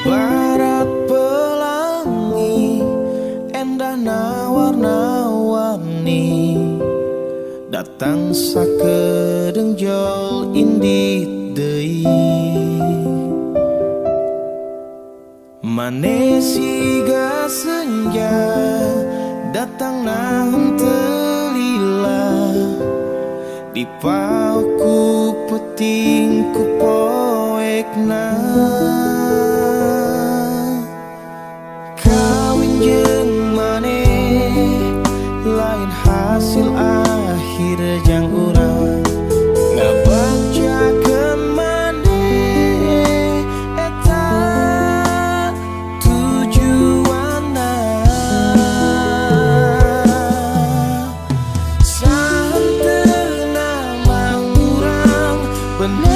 Barat pelangi endah nawar-nawarni datang sakedeng jol indit deui mane siga senja datang naon teu lila dipauku peting ku poekna kawin jeung maneh lain hasil akhir jang urang ngabagjakeun maneh eta tujuanna sahenteuna mah urang bener